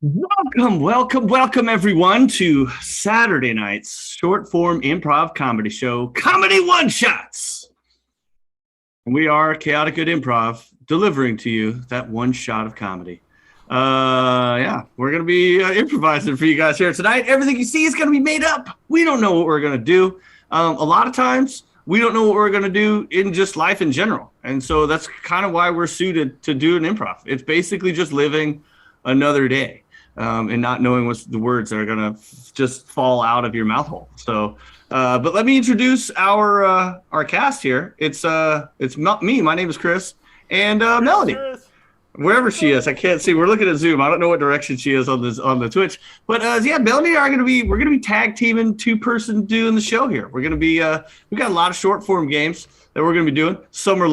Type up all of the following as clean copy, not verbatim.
Welcome, everyone, to Saturday night's short form improv comedy show, Comedy One Shots. We are Chaotic Good Improv, delivering to you that one shot of comedy. We're going to be improvising for you guys here tonight. Everything you see is going to be made up. We don't know what we're going to do. A lot of times, we don't know what we're going to do in just life in general. And so that's kind of why we're suited to do an improv. It's basically just living another day. And not knowing what's the words that are gonna just fall out of your mouth hole. So, but let me introduce our cast here. It's me. My name is Chris, and Melody, wherever she is. I can't see. We're looking at Zoom. I don't know what direction she is on the Twitch. But Melody and I we're gonna be tag teaming, 2-person doing the show here. We're gonna be we got a lot of short form games that we're gonna be doing. Some are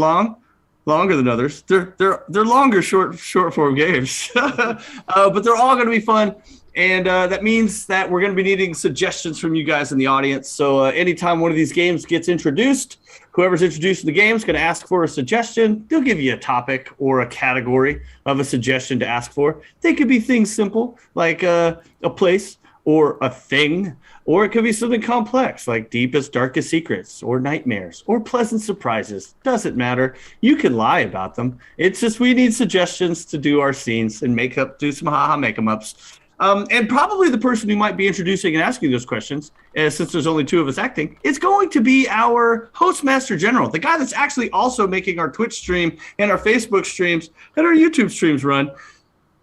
longer than others. They're longer short form games, but they're all going to be fun, and that means that we're going to be needing suggestions from you guys in the audience. So anytime one of these games gets introduced, whoever's introducing the game is going to ask for a suggestion. They'll give you a topic or a category of a suggestion to ask for. They could be things simple like a place or a thing, or it could be something complex like deepest, darkest secrets, or nightmares, or pleasant surprises. Doesn't matter. You can lie about them. It's just we need suggestions to do our scenes and do some haha make-em-ups. And probably the person who might be introducing and asking those questions, since there's only 2 of us acting, is going to be our Hostmaster General, the guy that's actually also making our Twitch stream and our Facebook streams and our YouTube streams run.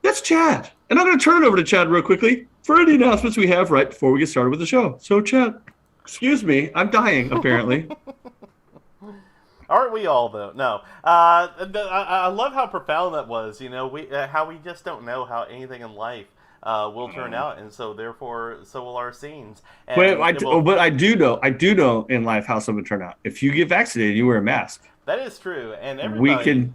That's Chad. And I'm going to turn it over to Chad real quickly for any announcements we have right before we get started with the show. So, Chad, excuse me, I'm dying, apparently. Aren't we all, though? No. I love how profound that was, how we just don't know how anything in life will turn out, and so, therefore, so will our scenes. And but I do know in life how some would turn out. If you get vaccinated, you wear a mask. That is true, and everybody... We can...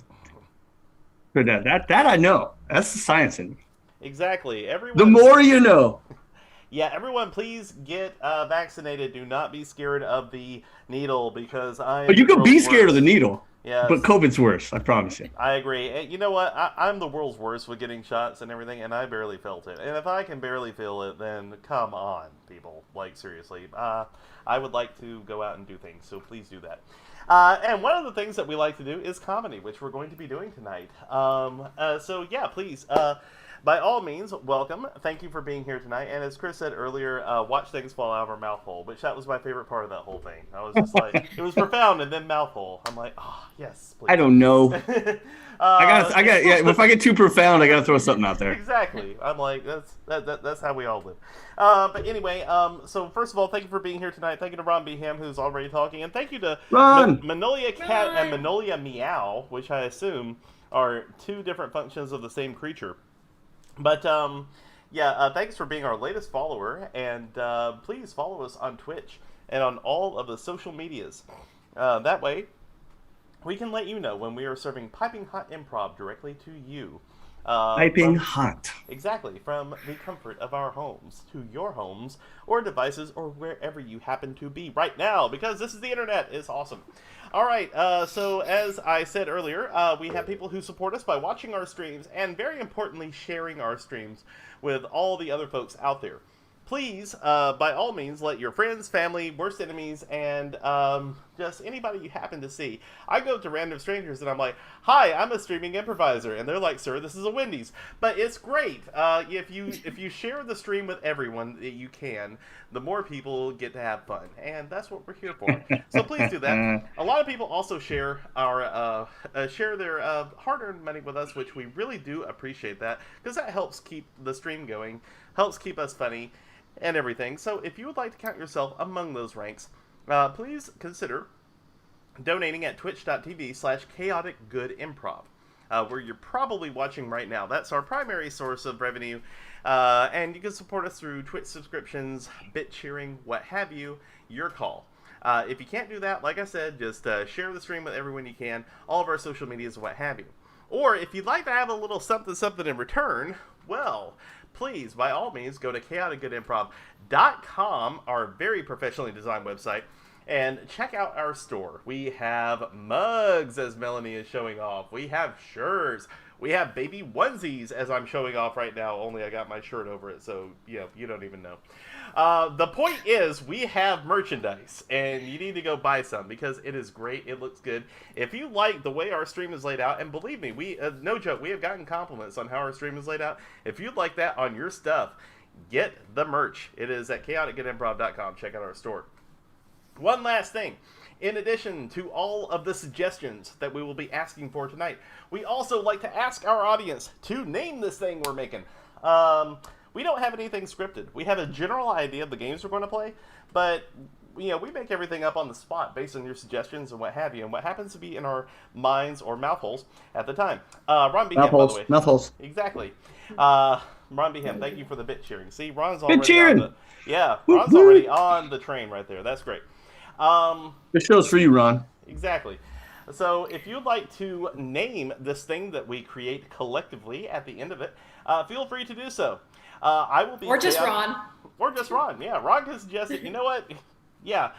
That I know. That's the science in me. Exactly. The more you know. Yeah, everyone, please get vaccinated. Do not be scared of the needle because But you can be scared of the needle. Yes. But COVID's worse, I promise you. I agree. You know what? I'm the world's worst with getting shots and everything, and I barely felt it. And if I can barely feel it, then come on, people. Like, seriously. I would like to go out and do things, so please do that. And one of the things that we like to do is comedy, which we're going to be doing tonight. So, yeah, please. By all means, welcome. Thank you for being here tonight. And as Chris said earlier, watch things fall out of our mouth hole, which that was my favorite part of that whole thing. I was just like, it was profound, and then mouth hole. I'm like, oh, yes, please. I don't know. Yeah, if I get too profound, I gotta throw something out there. Exactly. I'm like, that's how we all live. But anyway, so first of all, thank you for being here tonight. Thank you to Ron Beham, who's already talking, and thank you to Manolia Cat and Manolia Meow, which I assume are 2 different functions of the same creature. But Yeah, thanks for being our latest follower, and please follow us on Twitch and on all of the social medias. That way, we can let you know when we are serving piping hot improv directly to you. Piping From hot. Exactly, from the comfort of our homes to your homes or devices or wherever you happen to be right now, because this is the internet. It's awesome. All right, so as I said earlier, we have people who support us by watching our streams and, very importantly, sharing our streams with all the other folks out there. Please, by all means, let your friends, family, worst enemies, and just anybody you happen to see. I go to random strangers and I'm like, "Hi, I'm a streaming improviser," and they're like, "Sir, this is a Wendy's." But it's great if you share the stream with everyone that you can. The more people get to have fun, and that's what we're here for. So please do that. A lot of people also share their hard-earned money with us, which we really do appreciate that, because that helps keep the stream going, helps keep us funny and everything. So if you would like to count yourself among those ranks, please consider donating at twitch.tv/chaoticgoodimprov, where you're probably watching right now. That's our primary source of revenue, and you can support us through Twitch subscriptions, bit cheering, what have you. Your call. If you can't do that, like I said, just share the stream with everyone you can, all of our social medias, what have you. Or if you'd like to have a little something something in return, well, please, by all means, go to chaoticgoodimprov.com, our very professionally designed website, and check out our store. We have mugs, as Melanie is showing off. We have shirts. We have baby onesies, as I'm showing off right now, only I got my shirt over it, so, you don't even know. The point is, we have merchandise, and you need to go buy some, because it is great, it looks good. If you like the way our stream is laid out, and believe me, no joke, we have gotten compliments on how our stream is laid out. If you'd like that on your stuff, get the merch. It is at chaoticgoodimprov.com. Check out our store. One last thing. In addition to all of the suggestions that we will be asking for tonight, we also like to ask our audience to name this thing we're making. We don't have anything scripted. We have a general idea of the games we're going to play, but we make everything up on the spot based on your suggestions and what have you, and what happens to be in our minds or mouth holes at the time. Ron Behan, by the way. Mouth holes. Exactly. Ron Behan, thank you for the bit cheering. See, Ron's already Bit cheering. on Ron's already on the train right there. That's great. This show's for you, Ron. Exactly. So if you'd like to name this thing that we create collectively at the end of it, feel free to do so. I will be. Or just Ron. Or just Ron. Yeah, Ron can suggest it. You know what? Yeah.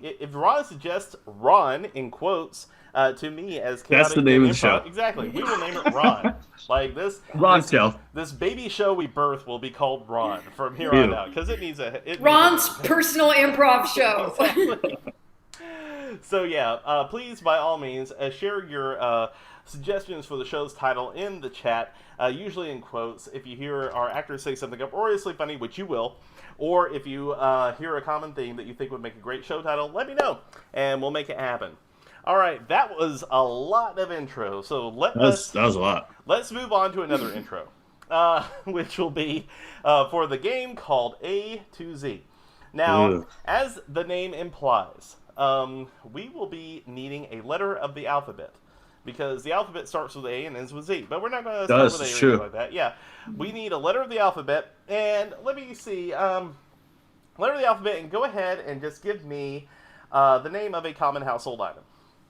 If Ron suggests Ron in quotes to me as chaotic, that's the name of the show. Exactly. We will name it Ron. Like this. Ron show. This baby show we birth will be called Ron from here on out, because it needs a. Ron's personal improv show. Exactly. So yeah, please, by all means, share your suggestions for the show's title in the chat, usually in quotes. If you hear our actors say something uproariously funny, which you will, or if you hear a common theme that you think would make a great show title, let me know, and we'll make it happen. All right, that was a lot of intro, so that was a lot. Let's move on to another intro, which will be for the game called A to Z. Now, as the name implies, we will be needing a letter of the alphabet, because the alphabet starts with A and ends with Z. But we're not going to start with A or anything like that. Yeah, we need a letter of the alphabet, and let me see, letter of the alphabet, and go ahead and just give me the name of a common household item.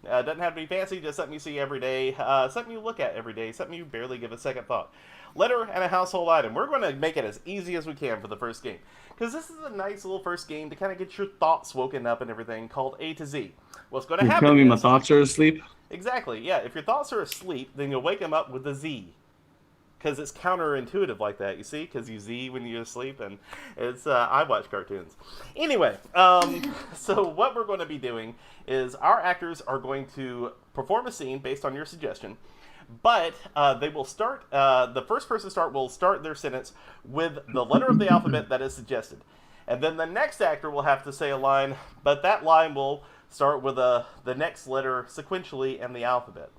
Doesn't have to be fancy, just something you see every day, something you look at every day, something you barely give a second thought. Letter and a household item. We're going to make it as easy as we can for the first game, because this is a nice little first game to kind of get your thoughts woken up and everything, called A to Z. What's going to happen? You're telling me my thoughts are asleep? Exactly, yeah. If your thoughts are asleep, then you'll wake them up with a Z, because it's counterintuitive like that, you see? Because you Z when you're asleep, and it's, I watch cartoons. Anyway, so what we're going to be doing is our actors are going to perform a scene based on your suggestion, but they will start, the first person to start will start their sentence with the letter of the alphabet that is suggested. And then the next actor will have to say a line, but that line will start with the next letter sequentially in the alphabet.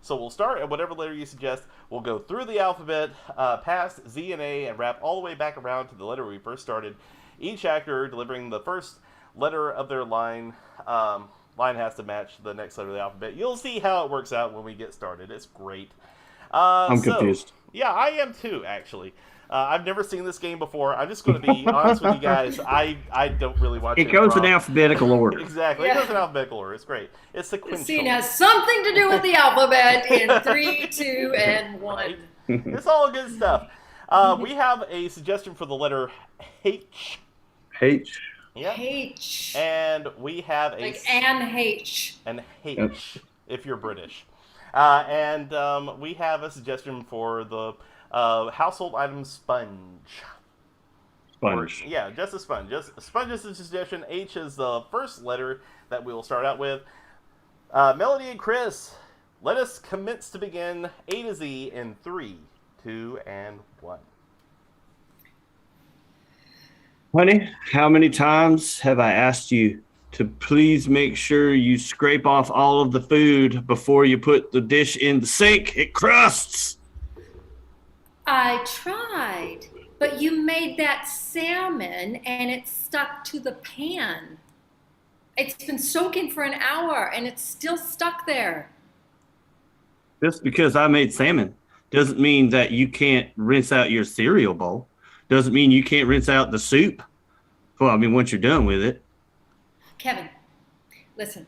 So we'll start at whatever letter you suggest. We'll go through the alphabet, past Z and A, and wrap all the way back around to the letter we first started. Each actor delivering the first letter of their line. Line has to match the next letter of the alphabet. You'll see how it works out when we get started. It's great. I'm confused. Yeah, I am too, actually. I've never seen this game before. I'm just going to be honest with you guys. I don't really watch It goes in improv. alphabetical order. Exactly. Yeah. It goes in alphabetical order. It's great. It's The sequential. scene has something to do with the alphabet in 3, 2, and 1. Right? It's all good stuff. We have a suggestion for the letter H. H. Yep. H. And we have a Like Anne H. an H Yep. if you're British. And we have a suggestion for the household item sponge. Sponge. Or, yeah, just a sponge. Just sponge is the suggestion. H is the first letter that we will start out with. Melody and Chris, let us commence to begin A to Z in 3, 2, and 1. Honey, how many times have I asked you to please make sure you scrape off all of the food before you put the dish in the sink? It crusts. I tried, but you made that salmon and it stuck to the pan. It's been soaking for an hour and it's still stuck there. Just because I made salmon doesn't mean that you can't rinse out your cereal bowl. Doesn't mean you can't rinse out the soup. Well, I mean, once you're done with it. Kevin, listen.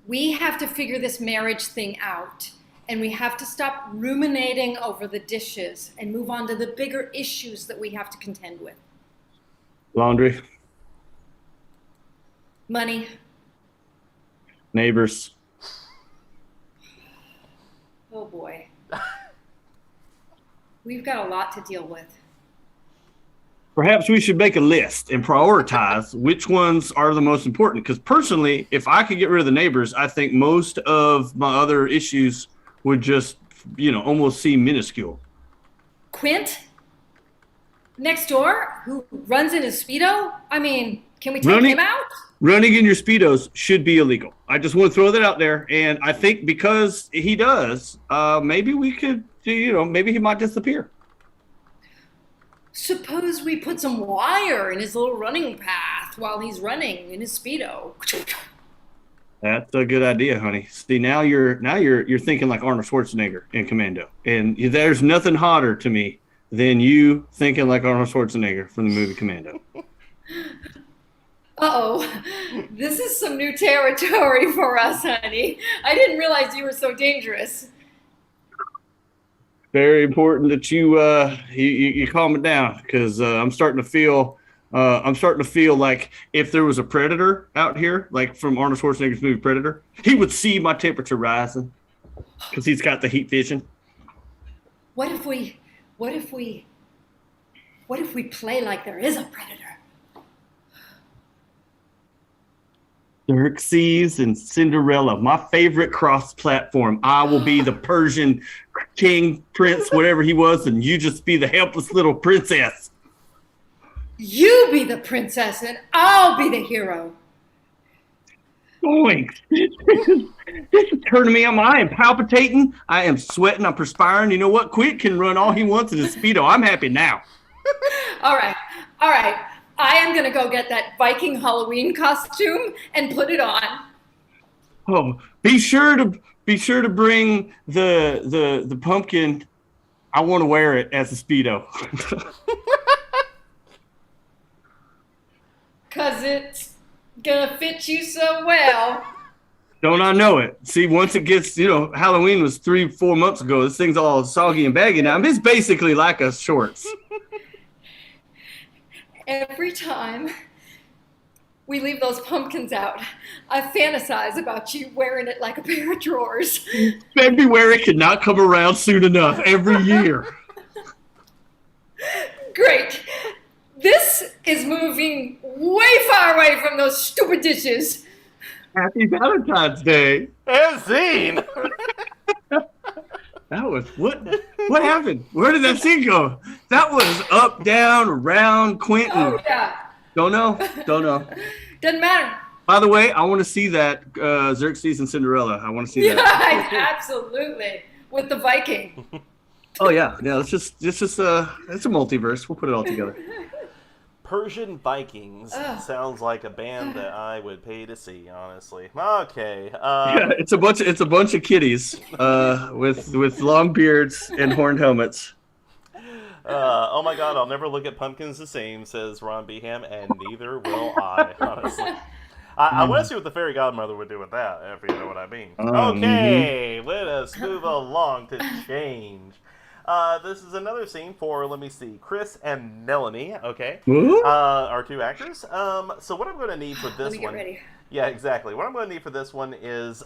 We have to figure this marriage thing out, and we have to stop ruminating over the dishes and move on to the bigger issues that we have to contend with. Laundry, Money. neighbors. Oh boy. We've got a lot to deal with. Perhaps we should make a list and prioritize which ones are the most important. Because personally, if I could get rid of the neighbors, I think most of my other issues would just, almost seem minuscule. Quint? Next door? Who runs in his Speedo? I mean, can we take Running- him out? Running in your Speedos should be illegal. I just want to throw that out there. And I think because he does, maybe we could, maybe he might disappear. Suppose we put some wire in his little running path while he's running in his Speedo. That's a good idea, honey. See, now you're thinking like Arnold Schwarzenegger in Commando. And there's nothing hotter to me than you thinking like Arnold Schwarzenegger from the movie Commando. Uh-oh, this is some new territory for us, honey. I didn't realize you were so dangerous. Very important that you calm it down, because I'm starting to feel like if there was a predator out here, like from Arnold Schwarzenegger's movie Predator, he would see my temperature rising because he's got the heat vision. What if we play like there is a predator? Xerxes and Cinderella, my favorite cross-platform. I will be the Persian king, prince, whatever he was, and you just be the helpless little princess. You be the princess and I'll be the hero. Going. This is turning me on. I am palpitating. I am sweating. I'm perspiring. You know what? Quint can run all he wants in his Speedo. I'm happy now. All right. I am going to go get that Viking Halloween costume and put it on. Oh, be sure to bring the pumpkin. I want to wear it as a Speedo. Cause it's gonna fit you so well. Don't I know it? See, once it gets, Halloween was 3-4 months ago. This thing's all soggy and baggy now. It's basically like a shorts. Every time we leave those pumpkins out, I fantasize about you wearing it like a pair of drawers. February could not come around soon enough every year. Great. This is moving way far away from those stupid dishes. Happy Valentine's Day. And scene! That was what happened? Where did that scene go? That was up, down, around, Quentin. Oh, yeah. Don't know. Doesn't matter. By the way, I want to see that Xerxes and Cinderella. I want to see that. Yeah, absolutely. With the Viking. Oh yeah. It's it's a multiverse. We'll put it all together. Persian Vikings sounds like a band that I would pay to see, honestly. Okay. Yeah, it's a bunch of kitties with long beards and horned helmets. Oh my god, I'll never look at pumpkins the same, says Ron Beham, and neither will I, honestly. I want to see what the fairy godmother would do with that, if you know what I mean. Mhm. Okay, let us move along to change. This is another scene for, let me see, Chris and Melanie, okay, Woo? our two actors. So what I'm going to need for Let this me get one... ready. Yeah, exactly. What I'm going to need for this one is,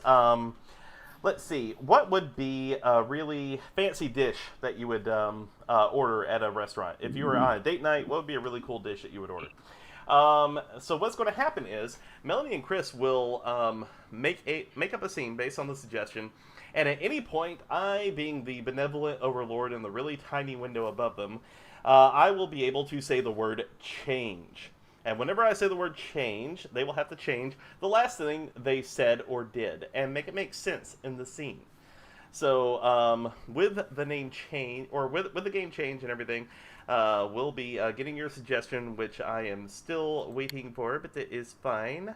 let's see, what would be a really fancy dish that you would order at a restaurant? If you were on a date night, what would be a really cool dish that you would order? So what's going to happen is Melanie and Chris will make up a scene based on the suggestion, and at any point, I, being the benevolent overlord in the really tiny window above them, I will be able to say the word change. And whenever I say the word change, they will have to change the last thing they said or did and make it make sense in the scene. So with the name change, or with the game change and everything, we'll be getting your suggestion, which I am still waiting for, but it is fine.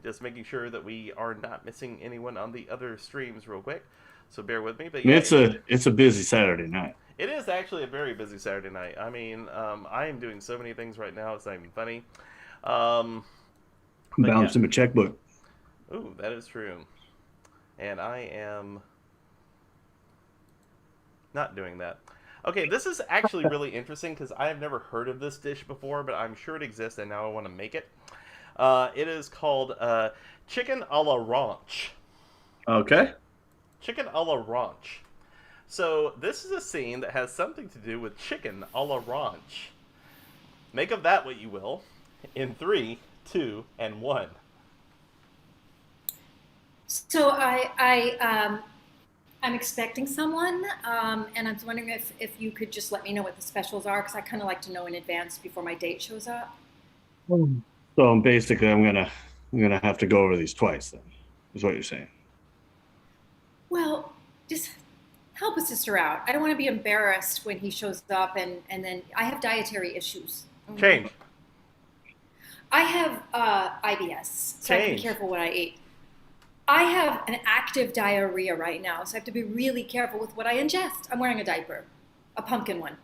Just making sure that we are not missing anyone on the other streams real quick. So bear with me. But yeah, It's a busy Saturday night. it is actually a very busy Saturday night. I mean, I am doing so many things right now, it's not even funny. I'm But yeah. balancing my checkbook. Ooh, that is true. And I am not doing that. Okay, this is actually really interesting because I have never heard of this dish before, but I'm sure it exists and now I want to make it. It is called chicken a la ranch. Okay. Chicken a la ranch. So this is a scene that has something to do with chicken a la ranch. Make of that what you will. In 3, 2, and 1. So I'm expecting someone, and I'm wondering if you could just let me know what the specials are, because I kind of like to know in advance before my date shows up. So basically, I'm gonna have to go over these twice. Then, is what you're saying. Well, just help a sister out. I don't want to be embarrassed when he shows up, and then I have dietary issues. Change. I have IBS, so I have to be Change. careful what I eat. I have an active diarrhea right now, so I have to be really careful with what I ingest. I'm wearing a diaper, a pumpkin one.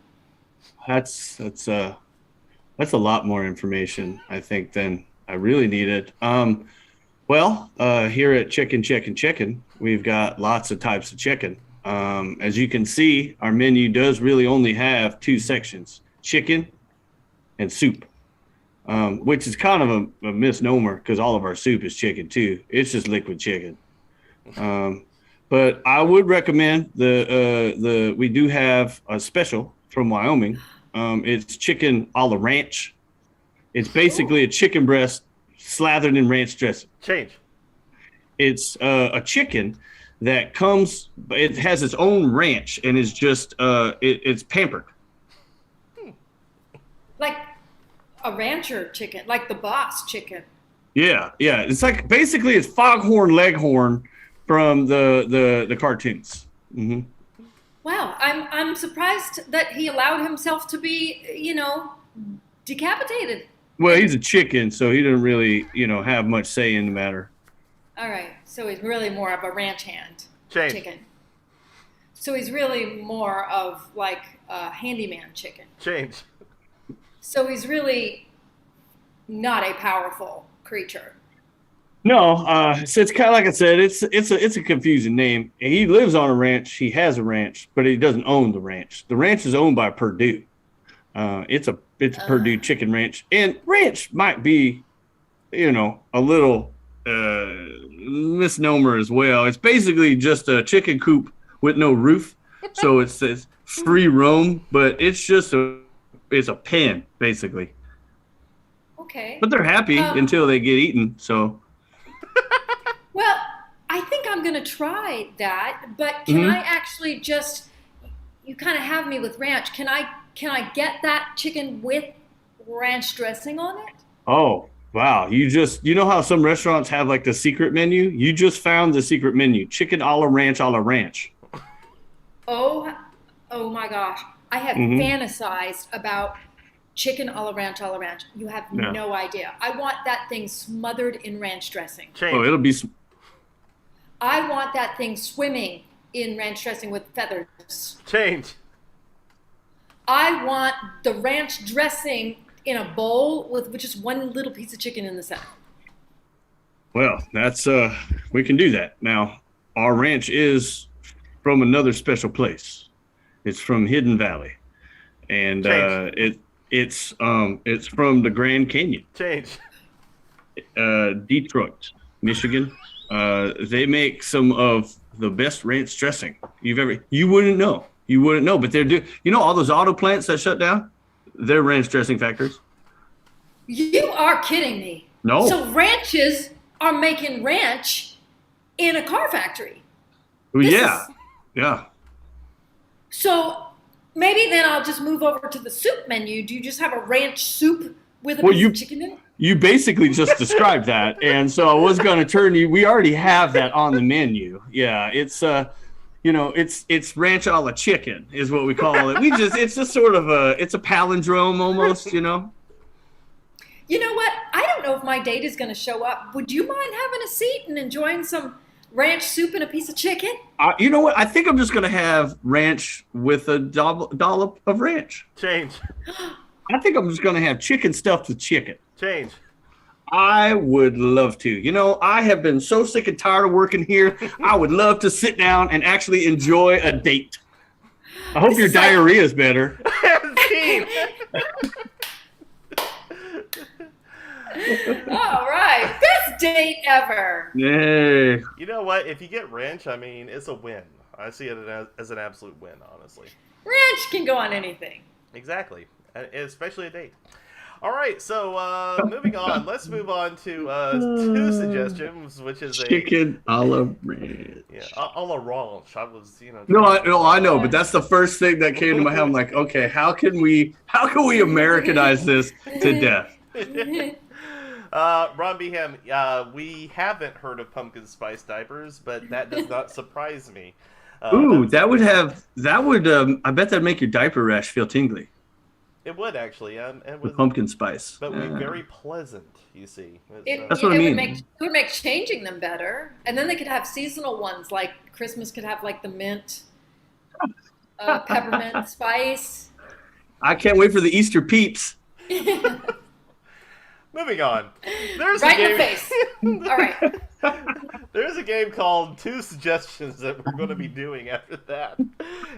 That's a lot more information, I think, than I really needed. Well, here at Chicken, we've got lots of types of chicken. As you can see, our menu does really only have 2 sections: chicken and soup, which is kind of a misnomer because all of our soup is chicken too. It's just liquid chicken. But I would recommend we do have a special from Wyoming. It's chicken a la ranch. It's basically a chicken breast slathered in ranch dressing. Change. It's a chicken that comes. It has its own ranch and is just it's pampered. Like a rancher chicken, like the boss chicken. Yeah. It's like basically it's Foghorn Leghorn from the cartoons. Mm-hmm. Wow, I'm surprised that he allowed himself to be, decapitated. Well, he's a chicken, so he didn't really, have much say in the matter. All right, so he's really more of a ranch hand Change. chicken. So he's really more of like a handyman chicken. Change. So he's really not a powerful creature. No, so it's kind of like I said, it's a confusing name. He lives on a ranch. He has a ranch, but he doesn't own the ranch. The ranch is owned by Purdue. It's a Purdue chicken ranch, and ranch might be, a little misnomer as well. It's basically just a chicken coop with no roof, so it says free roam, but it's just it's a pen basically. Okay. But they're happy until they get eaten. So. Well, I think I'm going to try that, but can I actually just, you kind of have me with ranch. Can I get that chicken with ranch dressing on it? Oh, wow. You know how some restaurants have like the secret menu? You just found the secret menu. Chicken a la ranch a la ranch. Oh my gosh. I have fantasized about chicken a la ranch, a la ranch. You have no idea. I want that thing smothered in ranch dressing. Change. Oh, it'll be. I want that thing swimming in ranch dressing with feathers. Change. I want the ranch dressing in a bowl with just one little piece of chicken in the center. Well, that's we can do that. Now, our ranch is from another special place. It's from Hidden Valley, and it's from the Grand Canyon, Change. Detroit, Michigan. They make some of the best ranch dressing you wouldn't know. But they're all those auto plants that shut down? They're ranch dressing factories. You are kidding me. No. So ranches are making ranch in a car factory. Well, yeah. So maybe then I'll just move over to the soup menu. Do you just have a ranch soup with a piece of chicken in it? You basically just described that, and so I was going to turn you. We already have that on the menu. Yeah, it's it's ranch a la chicken is what we call it. It's just sort of it's a palindrome almost, You know what? I don't know if my date is going to show up. Would you mind having a seat and enjoying some ranch soup and a piece of chicken? You know what? I think I'm just going to have ranch with a dollop of ranch. Change. I think I'm just going to have chicken stuffed with chicken. Change. I would love to. I have been so sick and tired of working here. I would love to sit down and actually enjoy a date. I hope your diarrhea is better. All right. Best date ever. Yay. You know what? If you get ranch, I mean, it's a win. I see it as an absolute win, honestly. Ranch can go on anything. Exactly. Especially a date. All right, so moving on. Let's move on to two suggestions, which is chicken a la ranch. Yeah, a la ranch. I was, No, I know, but that's the first thing that came to my head. I'm like, okay, how can we Americanize this to death? Ron Beeham, we haven't heard of pumpkin spice diapers, but that does not surprise me. That would I bet that'd make your diaper rash feel tingly. It would actually, with pumpkin spice, but would be very pleasant. You see, that's what I mean. It would make changing them better, and then they could have seasonal ones. Like Christmas could have like the mint, peppermint spice. I can't wait for the Easter peeps. Moving on. There's right a game. In the face. All right. There's a game called Two Suggestions that we're going to be doing after that.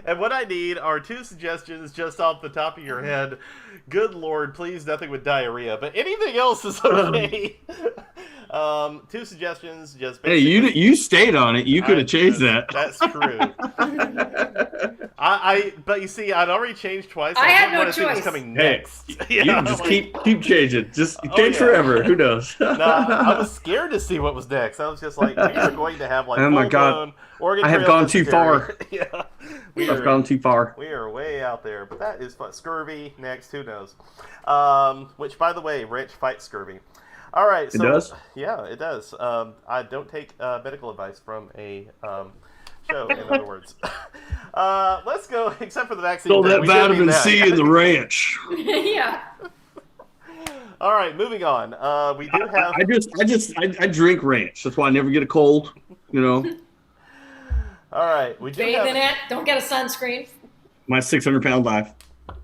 And what I need are two suggestions just off the top of your head. Good Lord, please nothing with diarrhea, but anything else is okay. Two suggestions, just basically. Hey, you stayed on it. You could have changed that. That's true. But you see, I'd already changed twice. I had no choice. See what's coming next. Hey, you can just keep changing. Just change forever. Who knows? No, I was scared to see what was next. I was just like, we are going to have like. Oh my God! Oregon I have gone too far. Yeah, I've gone too far. We are way out there, but that is fun. Scurvy next. Who knows? Which, by the way, ranch fights scurvy. All right. So, it does? Yeah, it does. I don't take medical advice from a show, in other words. Let's go, except for the vaccine. So that vitamin C in the ranch. Yeah. All right, moving on. We do have... I drink ranch. That's why I never get a cold, All right. We do bathe in it. Don't get a sunscreen. My 600-pound life.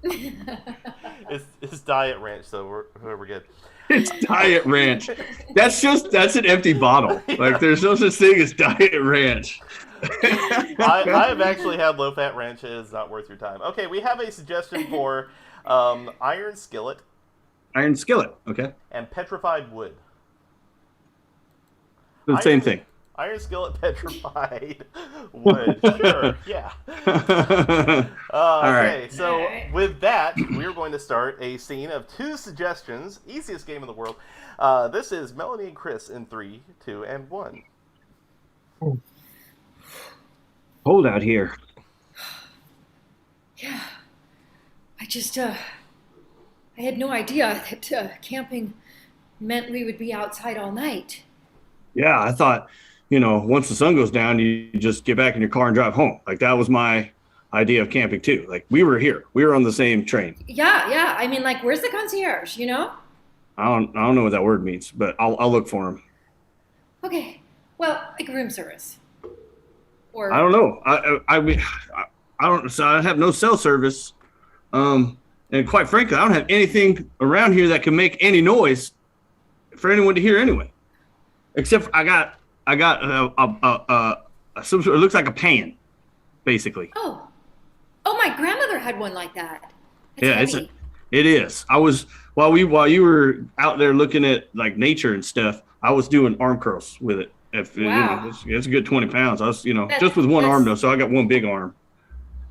It's diet ranch, so we're good. It's diet ranch. That's an empty bottle. Like there's no such thing as diet ranch. I have actually had low-fat ranch. It is not worth your time. Okay, we have a suggestion for iron skillet. Iron skillet, okay. And petrified wood. The same thing. Iron skillet, petrified wood. Sure, yeah. All okay, right. so with that, we're going to start a scene of two suggestions. Easiest game in the world. This is Melanie and Chris in 3, 2, and 1. Hold out here. Yeah. I had no idea that camping meant we would be outside all night. Yeah, I thought, once the sun goes down, you just get back in your car and drive home. Like that was my idea of camping too. Like we were here. We were on the same train. Yeah. I mean, like, where's the concierge, I don't know what that word means, but I'll look for him. Okay. Well, like room service. Or I don't know. I don't. So I have no cell service. And quite frankly, I don't have anything around here that can make any noise for anyone to hear anyway. Except for I got some sort. It looks like a pan, basically. Oh, my grandmother had one like that. Yeah, it is. I was while you were out there looking at like nature and stuff, I was doing arm curls with it. Wow. It's a good 20 pounds. I was, just with one arm though, so I got one big arm.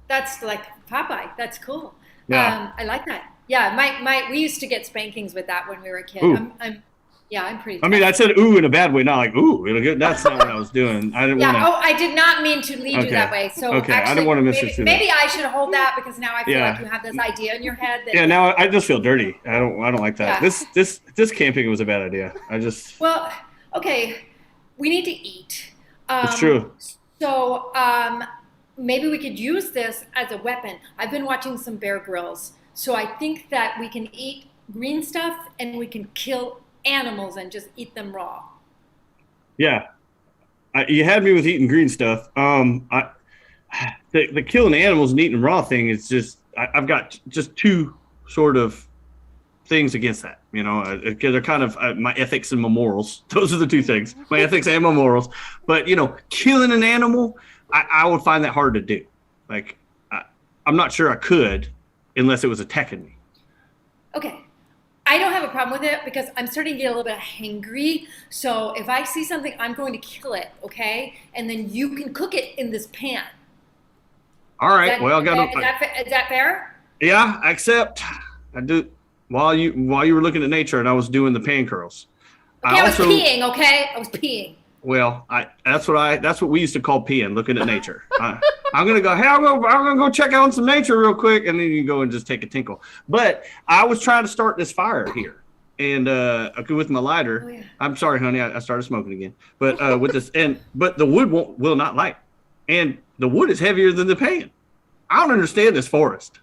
That's like Popeye. That's cool. Yeah. I like that. Yeah, we used to get spankings with that when we were a kid. Ooh. I'm pretty. I mean, I said ooh in a bad way, not like ooh. That's not what I was doing. I didn't want to. I did not mean to lead you that way. So okay, actually, I didn't want to misconstrue that. Maybe I should hold that because now I feel like you have this idea in your head. That now I just feel dirty. I don't like that. Yeah. This camping was a bad idea. Well, okay, we need to eat. It's true. So maybe we could use this as a weapon. I've been watching some Bear Grylls, so I think that we can eat green stuff and we can kill animals and just eat them raw. Yeah, you had me with eating green stuff. The killing animals and eating raw thing is just I've got just two sort of things against that. Because they're kind of my ethics and my morals. Those are the two things, my ethics and my morals. But killing an animal, I would find that hard to do. Like I'm not sure I could unless it was attacking me. Okay. I don't have a problem with it because I'm starting to get a little bit hangry. So if I see something, I'm going to kill it, okay? And then you can cook it in this pan. All right. Is that fair? Yeah, except I do while you were looking at nature and I was doing the pan curls. Okay, I was peeing, okay? I was peeing. Well, that's what we used to call peeing, looking at nature. I'm gonna go. Hey, I'm gonna go check out some nature real quick, and then you go and just take a tinkle. But I was trying to start this fire here, and with my lighter. Oh, yeah. I'm sorry, honey, I started smoking again. But with this, but the wood will not light, and the wood is heavier than the pan. I don't understand this forest.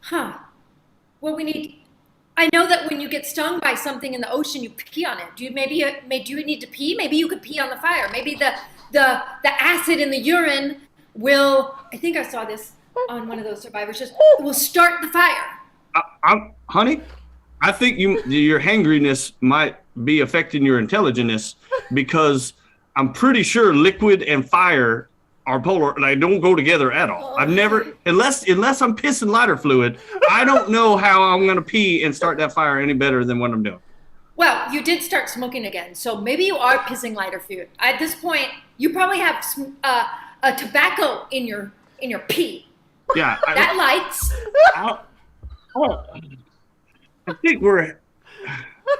Huh? Well, I know that when you get stung by something in the ocean, you pee on it. Do you need to pee? Maybe you could pee on the fire. Maybe the acid in the urine will. I think I saw this on one of those survivors. Just will start the fire. Honey, I think your hangriness might be affecting your intelligence because I'm pretty sure liquid and fire are polar. They don't go together at all. I've never, unless I'm pissing lighter fluid, I don't know how I'm going to pee and start that fire any better than what I'm doing. Well, you did start smoking again, so maybe you are pissing lighter fluid. At this point, you probably have a tobacco in your pee. Yeah, that lights.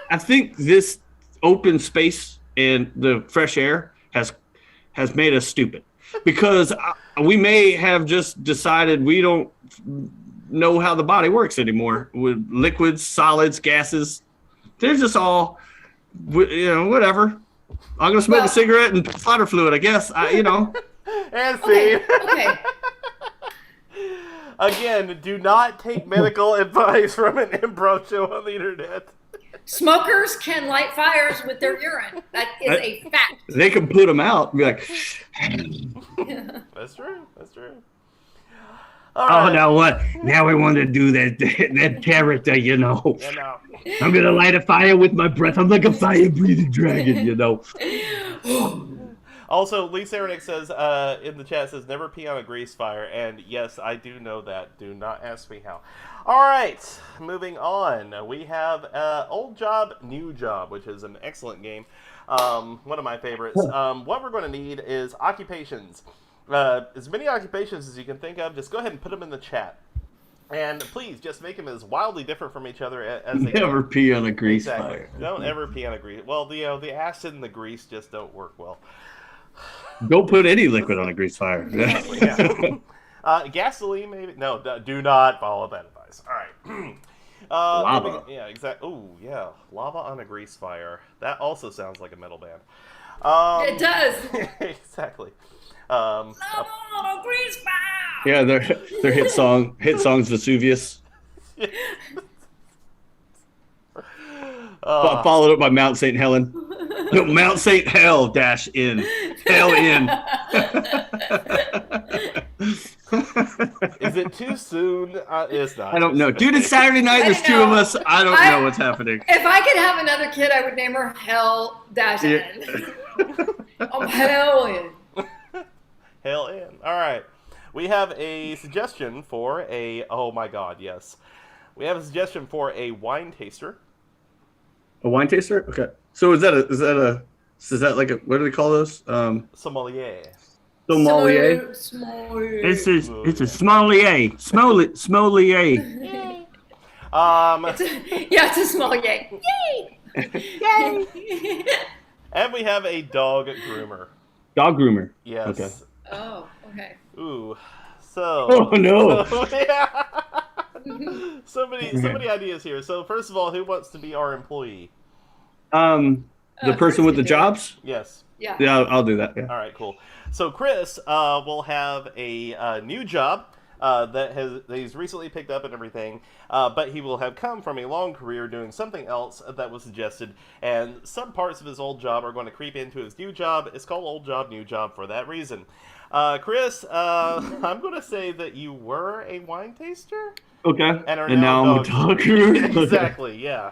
I think this open space and the fresh air has made us stupid. Because we may have just decided we don't know how the body works anymore with liquids, solids, gases. They're just all, whatever. I'm gonna smoke a cigarette and lighter fluid, I guess. And see. Okay. Again, do not take medical advice from an improv show on the internet. Smokers can light fires with their urine. That is a fact. They can put them out and be like. That's true. All right. Now what? Now I want to do that character, Yeah, no. I'm gonna light a fire with my breath. I'm like a fire-breathing dragon, Also, Lee Saranick says in the chat says never pee on a grease fire, and yes, I do know that. Do not ask me how. All right, moving on. We have Old Job, New Job, which is an excellent game. One of my favorites. What we're going to need is occupations. As many occupations as you can think of, just go ahead and put them in the chat. And please, just make them as wildly different from each other as they never are. Pee on a grease fire. Don't ever pee on a grease. Well, the acid and the grease just don't work well. Don't put any liquid on a grease fire. Exactly, yeah. Gasoline, maybe? No, do not follow that advice. All right. Lava. Yeah, exactly. Oh, yeah. Lava on a grease fire. That also sounds like a metal band. It does. Exactly. Lava on a grease fire. Yeah, their hit song's Vesuvius. Followed up by Mount St. Helen. No, Mount St. Hell dash in. Hell in. Is it too soon? It's not. I don't too know. soon. Dude, it's Saturday night. I There's don't two of know. us. I don't know what's happening. If I could have another kid, I would name her Hell Dash Yeah. N. I'm Hell in. Hell in. All right. We have a suggestion for a. Oh my God! Yes, we have a suggestion for a wine taster. A wine taster? Okay. So is that like a, what do they call those? Sommelier. Sommelier. Sommelier. It's a sommelier. Sommelier. Yeah, it's a small yay. Yay! Yay! And we have a dog groomer. Dog groomer. Yes. Okay. Oh, okay. Ooh. So. Oh no. So, yeah. so many ideas here. So first of all, who wants to be our employee? The person with the jobs? Yes. Yeah. Yeah, I'll do that. Yeah. All right, cool. So Chris will have a new job that he's recently picked up and everything, but he will have come from a long career doing something else that was suggested, and some parts of his old job are going to creep into his new job. It's called Old Job, New Job for that reason. Chris, I'm going to say that you were a wine taster. Okay. And now I'm a dog groomer. Exactly, yeah.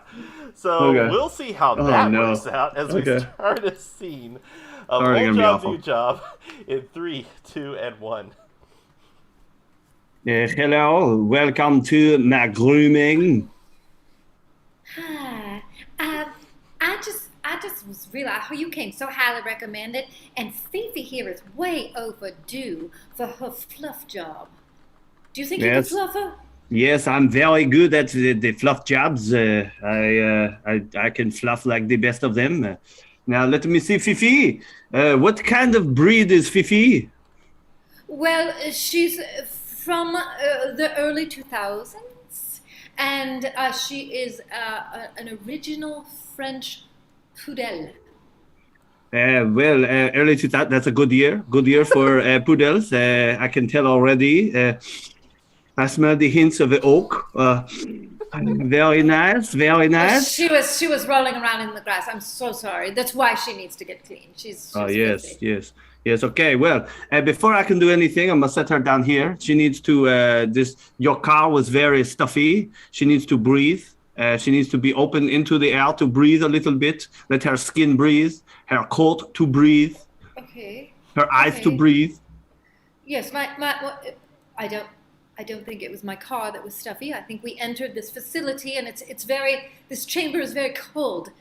So Okay. we'll see how that works out as we start a scene of Already Old gonna be Job, awful. New Job in 3, 2, and 1. Hello, welcome to my grooming. Hi. I just was realized how you came so highly recommended, and Fifi here is way overdue for her fluff job. Do you think you can Yes. fluff her? Yes, I'm very good at the fluff jobs. I can fluff like the best of them. Now let me see, Fifi. What kind of breed is Fifi? Well, she's from the early 2000s, and she is an original French poodle. Early 2000. That's a good year. Good year for poodles. I can tell already. I smell the hints of the oak. Very nice. Very nice. She was rolling around in the grass. I'm so sorry. That's why she needs to get clean. She's Oh filthy. yes. Okay. Well, before I can do anything, I must set her down here. She needs to. Your car was very stuffy. She needs to breathe. She needs to be open into the air to breathe a little bit. Let her skin breathe. Her coat to breathe. Okay. Her eyes to Okay. breathe. Yes, I don't think it was my car that was stuffy. I think we entered this facility and this chamber is very cold.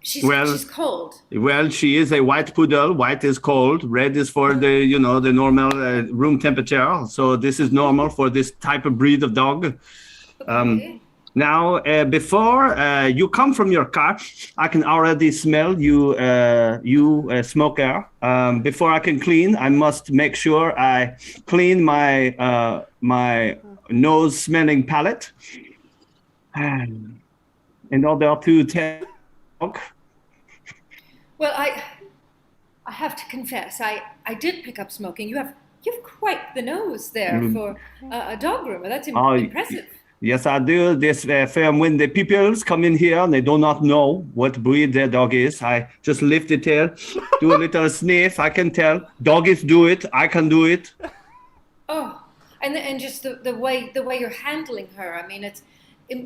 She's cold. Well, she is a white poodle. White is cold. Red is for the normal room temperature. So this is normal for this type of breed of dog. Okay. Now, before you come from your car, I can already smell you, smoker. Before I can clean, I must make sure I clean my my nose-smelling palate. In order to talk. Well, I have to confess, I did pick up smoking. You have quite the nose there for a dog groomer. That's impressive. Yes, I do. This when the people come in here and they do not know what breed their dog is, I just lift the tail, do a little sniff. I can tell. Doggies do it. I can do it. Oh, and just the way you're handling her. I mean,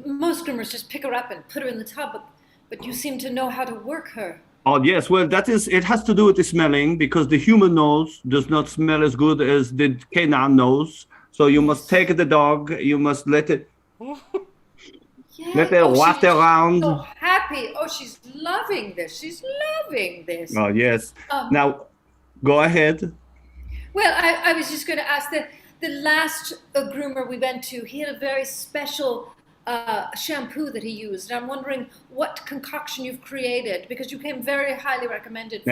most groomers just pick her up and put her in the tub, but you seem to know how to work her. Oh yes, well it has to do with the smelling because the human nose does not smell as good as the canine nose. So you must take the dog. You must let it. Yeah. Let it waft around. So happy. Oh, she's loving this. She's loving this. Oh yes. Now, go ahead. Well, I was just going to ask the last groomer we went to. He had a very special shampoo that he used. And I'm wondering what concoction you've created because you came very highly recommended. For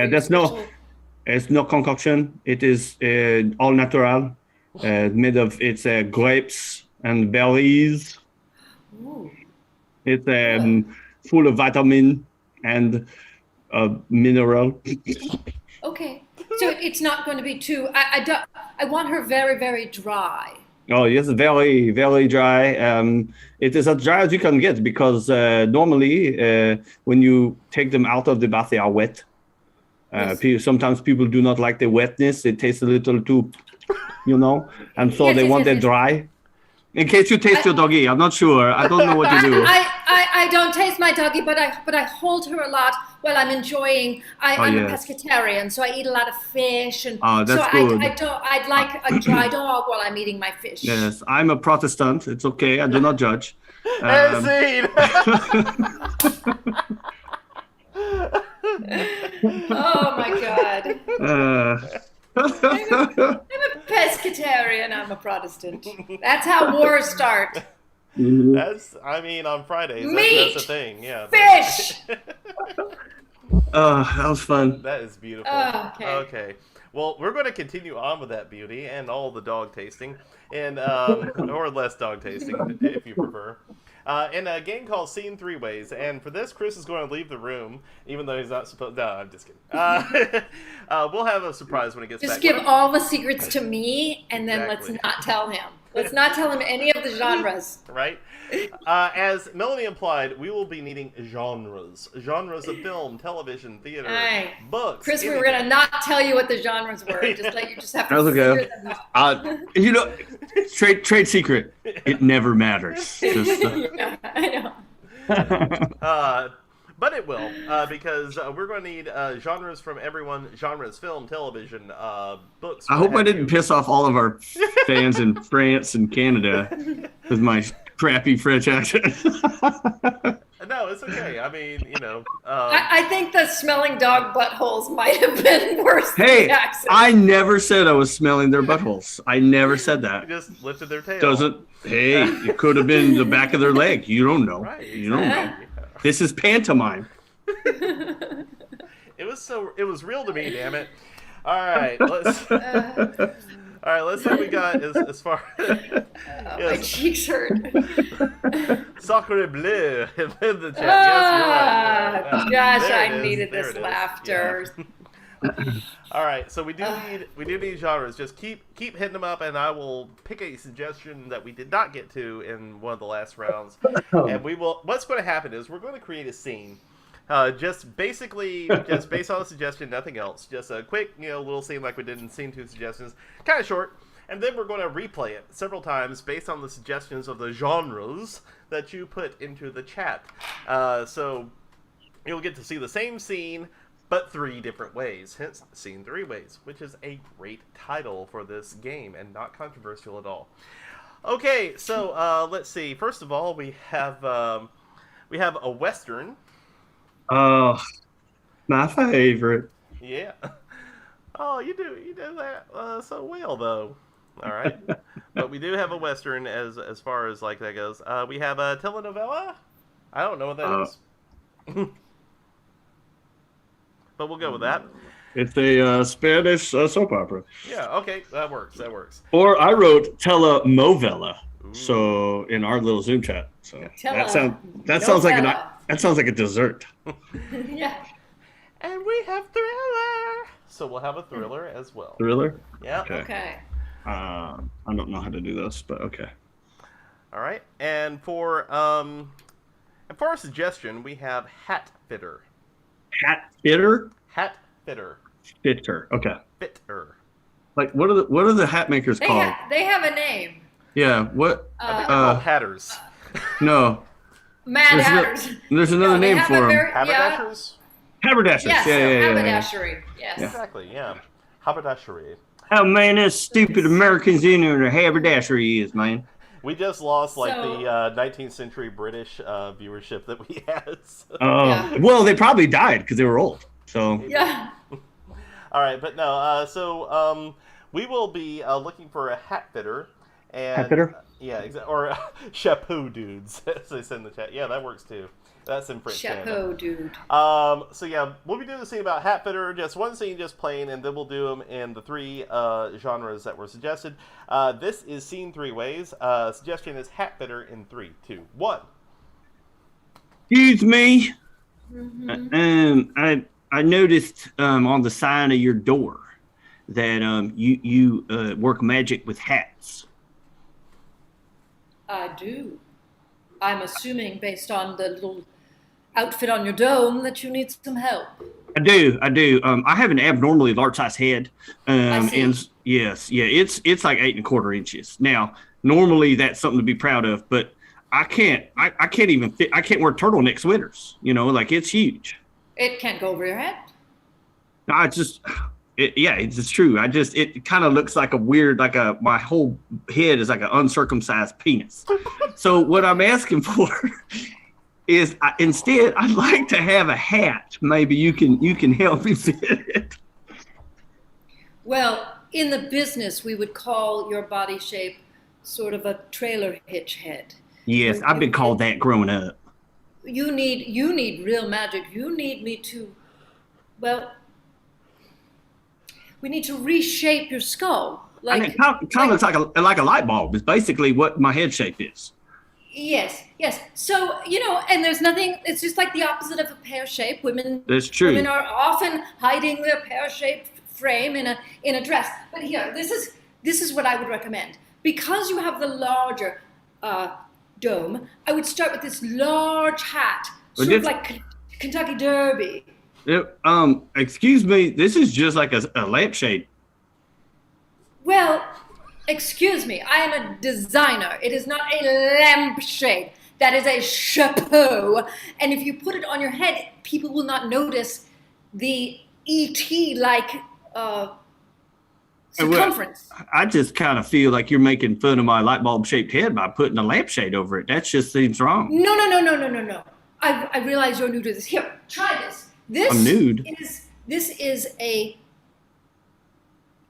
It's no concoction. It is all natural, made of grapes and berries. Ooh. It's full of vitamin and mineral. Okay, so it's not going to be too. I want her very, very dry. Oh yes, very, very dry. It is as dry as you can get because normally when you take them out of the bath, they are wet. Yes. Sometimes people do not like the wetness. It tastes a little too, and so Yes, they yes, want yes, it yes. dry. In case you taste your doggy, I'm not sure. I don't know what you do. I don't taste my doggy, but I hold her a lot while I'm enjoying. I'm a Yes. pescatarian, so I eat a lot of fish, and so That's good. I'd like a dry dog while I'm eating my fish. Yes, I'm a Protestant. It's okay. I do not judge. Hey, Seed! Oh my god! I'm a pescatarian. I'm a Protestant. That's how wars start. On Fridays, Meat! that's a thing, yeah. Fish. That was fun. That is beautiful. Oh, okay. Okay. Well, we're going to continue on with that beauty and all the dog tasting, and or less dog tasting if you prefer. In a game called Scene Three Ways, and for this, Chris is going to leave the room, even though he's not supposed. No, I'm just kidding. We'll have a surprise when he gets Just back. give all the secrets to me, and then Exactly. let's not tell him. Let's not tell him any of the genres. Right? As Melanie implied, we will be needing genres of film, television, theater, Aye. books. Chris, we were anything. going to not tell you what the genres were. You just have to That's okay. figure them out. Trade secret. It never matters. Just, Yeah, I know. But it will, because we're going to need genres from everyone. Genres, film, television, books. I hope I didn't piss. piss off all of our fans in France and Canada with my crappy French accent. No, it's okay. I mean, I think the smelling dog buttholes might have been worse than Hey, the accent. I never said I was smelling their buttholes. I never said you that. just lifted their tail. Hey, it could have been the back of their leg. You don't know. Right, You don't know. exactly. This is pantomime. It was real to me, damn it. All right, let's see what we got as far. My cheeks hurt. Sacre bleu in the chat. Yes, you're right. Gosh, There it I is. needed There this it is. laughter. Yeah. All right, so we do need genres. Just keep hitting them up, and I will pick a suggestion that we did not get to in one of the last rounds. And we will. What's going to happen is we're going to create a scene. Just based on the suggestion, nothing else. Just a quick, little scene like we did in Scene 2 suggestions, kind of short. And then we're going to replay it several times based on the suggestions of the genres that you put into the chat. So you'll get to see the same scene, but 3 different ways. Hence, Scene 3 Ways, which is a great title for this game and not controversial at all. Okay, so let's see. First of all, we have a Western. Oh, my favorite. Yeah. Oh, you do that so well, though. All right. But we do have a Western as far as like that goes. We have a telenovela. I don't know what that is. But we'll go with that. It's a Spanish soap opera. Yeah. Okay. That works. Or I wrote telemovela. So in our little Zoom chat. So that sounds like a dessert. Yeah. And we have thriller. So we'll have a thriller as well. Thriller? Yeah. Okay. I don't know how to do this, but okay. All right. And for our suggestion, we have hat fitter. Hat fitter? Hat fitter. Fitter. Okay. Fitter. Like what are the hat makers called? They have a name. Yeah. What? I think they're called hatters. No. Mad Hatters. There's another name for them. Haberdashers? Haberdashers. Yes, Yeah. haberdashery. Yes. Exactly, yeah. Haberdashery. Oh man, those stupid Americans in there, the haberdashery is, man. We just lost So- the 19th century British viewership that we had. So. Oh, Yeah. well, they probably died because they were old. So Yeah. All right, but no. So we will be looking for a hat fitter. And, Hat fitter? Yeah, or chapeau dudes, as they said in the chat. Yeah, that works too. That's in French. Chapeau dude. So yeah, we'll be doing the scene about hat fitter, just one scene, just plain, and then we'll do them in the 3 genres that were suggested. This is Scene 3 Ways. Suggestion is hat fitter in 3, 2, 1. excuse me. Mm-hmm. I noticed on the sign of your door that you work magic with hats. I do. I'm assuming based on the little outfit on your dome that you need some help. I do. I have an abnormally large size head. I see. And yes, yeah, it's like 8.25 inches. Now, normally that's something to be proud of, but I can't even fit. I can't wear turtlenecks winters. Like it's huge. It can't go over your head. I just, it's true. It kind of looks like a weird, my whole head is like an uncircumcised penis. So what I'm asking for is instead I'd like to have a hat. Maybe you can help me fit it. Well, in the business, we would call your body shape sort of a trailer hitch head. Yes, I've been called that growing up. You need real magic. You need me to, well, we need to reshape your skull. It kind of looks like a light bulb. Is basically what my head shape is. Yes. So, and there's nothing, it's just like the opposite of a pear shape. That's true. Women are often hiding their pear-shaped frame in a dress. But here, this is what I would recommend. Because you have the larger dome, I would start with this large hat, sort of like Kentucky Derby. Excuse me, this is just like a lampshade. Well, excuse me, I am a designer. It is not a lampshade. That is a chapeau. And if you put it on your head, people will not notice the ET-like circumference. I just kind of feel like you're making fun of my light bulb shaped head by putting a lampshade over it. That just seems wrong. No. I realize you're new to this. Here, try this. I'm nude. This is a.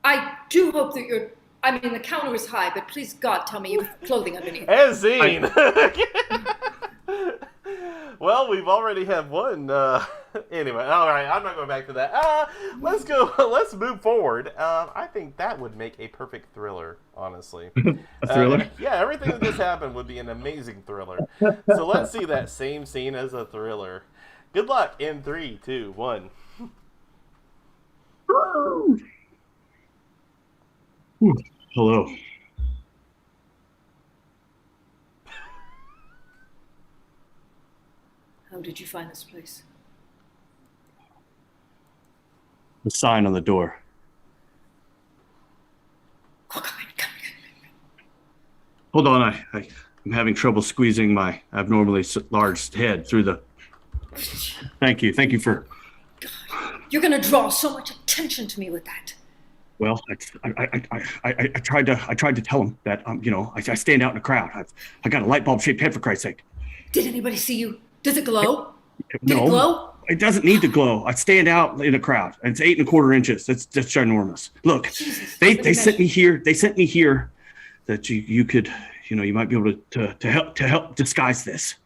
I do hope that the counter is high, but please God, tell me you have clothing underneath. As seen. Well, we've already had one. Anyway, all right, I'm not going back to that. Let's go. Let's move forward. I think that would make a perfect thriller, honestly. A thriller? Yeah, everything that just happened would be an amazing thriller. So let's see that same scene as a thriller. Good luck in 3, 2, 1. Hello. How did you find this place? The sign on the door. Oh, come in. Hold on, I'm having trouble squeezing my abnormally large head through the. Thank you for. God, you're gonna draw so much attention to me with that. Well, I tried to tell him that I stand out in a crowd. I got a light bulb shaped head, for Christ's sake. Did anybody see you? Does it glow? No, Did it glow? It doesn't need to glow. I stand out in a crowd. It's 8.25 inches. That's ginormous. Look, Jesus, they sent me here. They sent me here that you could, you might be able to help disguise this.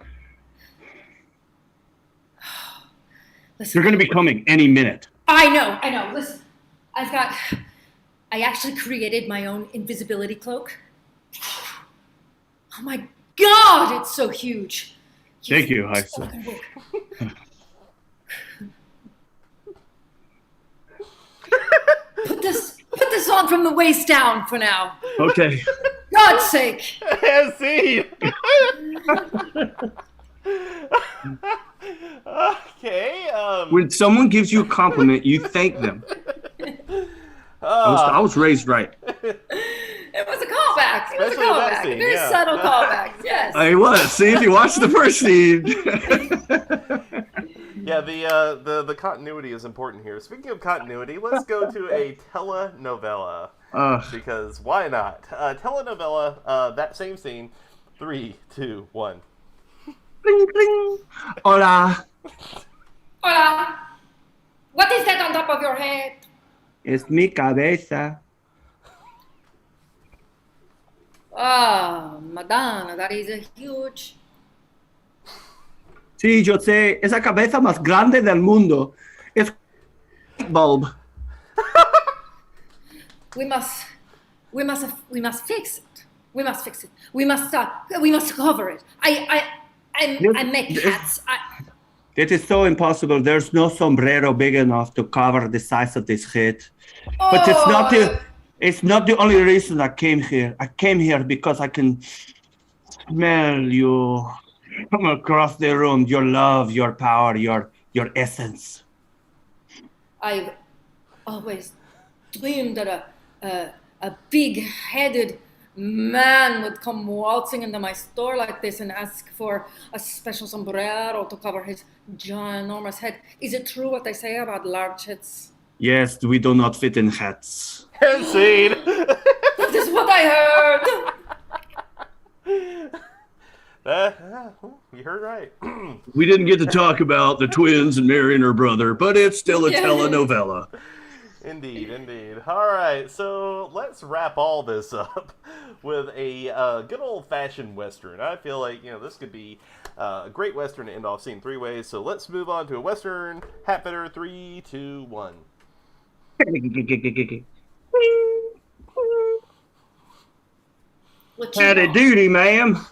Listen, They're going to be coming any minute. I know. Listen, I actually created my own invisibility cloak. Oh my God, it's so huge. Thank you. Put this on from the waist down for now. Okay. God's sake. As seen. Okay. When someone gives you a compliment, you thank them. I was raised right. It was a callback. Especially that scene, A very yeah. subtle callback. Yes. I was. See, if you watch the first scene. Yeah, the continuity is important here. Speaking of continuity, let's go to a telenovela. Because why not? Telenovela, that same scene. 3, 2, 1. Bling, bling. Hola. Hola. What is that on top of your head? Es mi cabeza. Ah, Madonna, that is a huge. Sí, yo sé. Es la cabeza más grande del mundo. Es bulb. We must fix it. We must fix it. We must cover it. I make hats. It is so impossible. There's no sombrero big enough to cover the size of this head. But it's not the only reason I came here. I came here because I can smell you. Come across the room. Your love, your power, your essence. I've always dreamed that a big-headed man would come waltzing into my store like this and ask for a special sombrero to cover his ginormous head. Is it true what they say about large heads? Yes, we do not fit in hats. Insane. That is what I heard. You heard right. We didn't get to talk about the twins and marrying her brother, but it's still a Yeah. telenovela. Indeed, indeed. All right, so let's wrap all this up with a good old-fashioned Western. I feel like, this could be a great Western to end off scene 3 ways, so let's move on to a Western. Hatfitter, 3, 2, 1. What you Howdy want? doody, ma'am.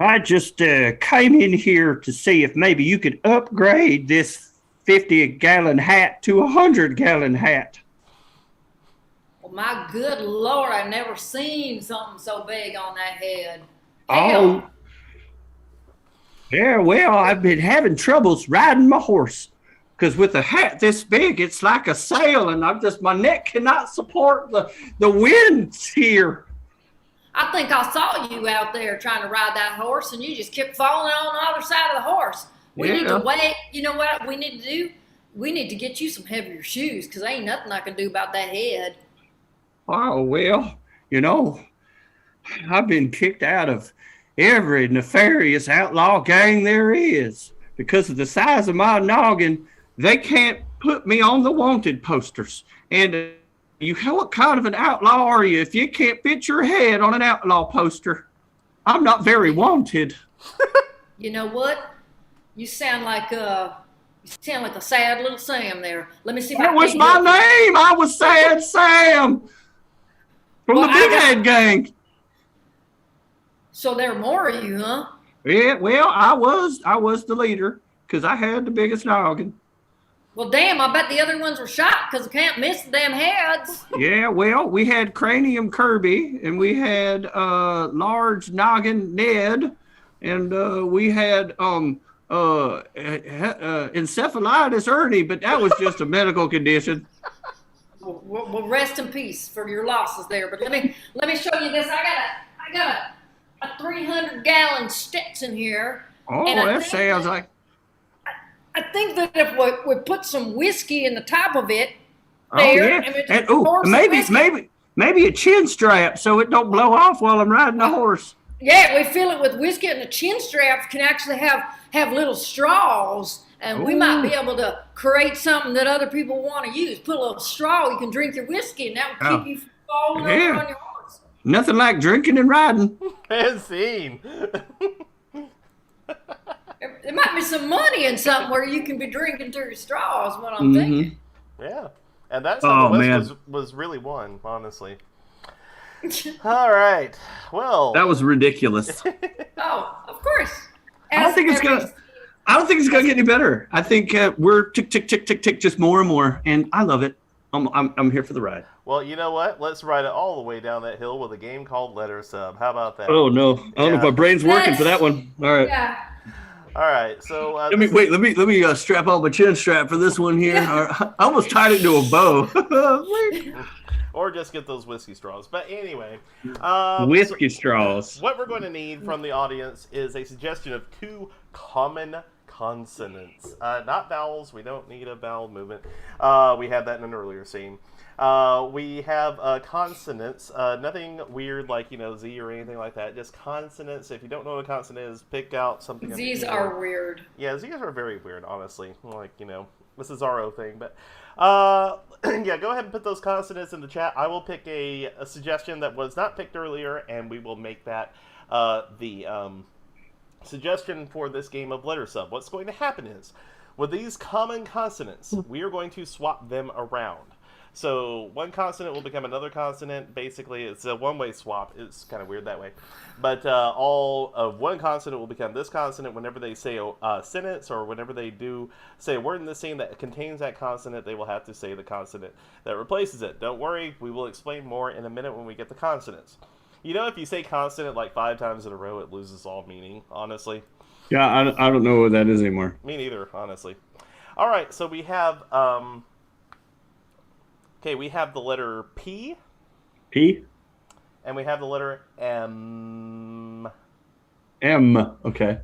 I just came in here to see if maybe you could upgrade this 50-gallon hat to a 100-gallon hat. Well, my good Lord, I've never seen something so big on that head. Oh, Hell, yeah, well, I've been having troubles riding my horse. Because with a hat this big, it's like a sail, and my neck cannot support the winds here. I think I saw you out there trying to ride that horse, and you just kept falling on the other side of the horse. We need to Yeah. wait. You know what we need to do? We need to get you some heavier shoes, because ain't nothing I can do about that head. Oh, well, I've been kicked out of every nefarious outlaw gang there is. Because of the size of my noggin, they can't put me on the wanted posters. And what kind of an outlaw are you if you can't fit your head on an outlaw poster? I'm not very wanted. You know what? You sound like a sad little Sam there. Let me see if I That can was get my you- name. I was Sad Sam from Well, the Big Head Gang. So there are more of you, huh? Yeah, well, I was the leader because I had the biggest noggin. Well, damn, I bet the other ones were shot because I can't miss the damn heads. Yeah, well, we had Cranium Kirby, and we had Large Noggin Ned, and we had encephalitis Ernie, but that was just a medical condition. Well, rest in peace for your losses there. But let me show you this. I got a 300-gallon Stetson here. Oh, And I that think sounds that- like. I think that if we put some whiskey in the top of it, Oh there, yeah, and we just and pour some whiskey. maybe a chin strap so it don't blow off while I'm riding the horse. Yeah, we fill it with whiskey, and the chin straps can actually have little straws, and we might be able to create something that other people want to use. Put a little straw, you can drink your whiskey, and that will Oh. keep you from falling Yeah. over on your horse. Nothing like drinking and riding. And scene. There might be some money in something where you can be drinking through straws. What I'm Mhm. thinking. Yeah. And that's how Oh, the West man. was really won, honestly. All right. Well, That was ridiculous. Oh, of course. I don't think it's gonna get any better. I think we're tick tick tick tick tick just more and more, and I love it. I'm here for the ride. well, you know what? Let's ride it all the way down that hill with a game called Letter Sub. How about that? Oh no, I don't know if my brain's working for that one. All right. Yeah. All right. So Let me strap on my chin strap for this one here. I almost tied it to a bow. or just get those whiskey straws. But anyway, Whiskey straws. what we're going to need from the audience is a suggestion of 2 common consonants, not vowels. We don't need a vowel movement. We had that in an earlier scene. We have consonants, nothing weird like, Z or anything like that. Just consonants. If you don't know what a consonant is, pick out something. Z's are weird. Yeah, Z's are very weird, honestly. Like, this is our own thing. But, yeah, go ahead and put those consonants in the chat. I will pick a suggestion that was not picked earlier, and we will make that the suggestion for this game of Letter Sub. What's going to happen is, with these common consonants, we are going to swap them around. So one consonant will become another consonant. Basically, it's a one-way swap. It's kind of weird that way. But all of one consonant will become this consonant whenever they say a sentence, or whenever they do say a word in the scene that contains that consonant, they will have to say the consonant that replaces it. Don't worry, we will explain more in a minute when we get the consonants. You know, if you say consonant like 5 times in a row, it loses all meaning, honestly. Yeah, I don't know what that is anymore. Me neither, honestly. All right, so we have okay, we have the letter P, P? and we have the letter M. M. Okay.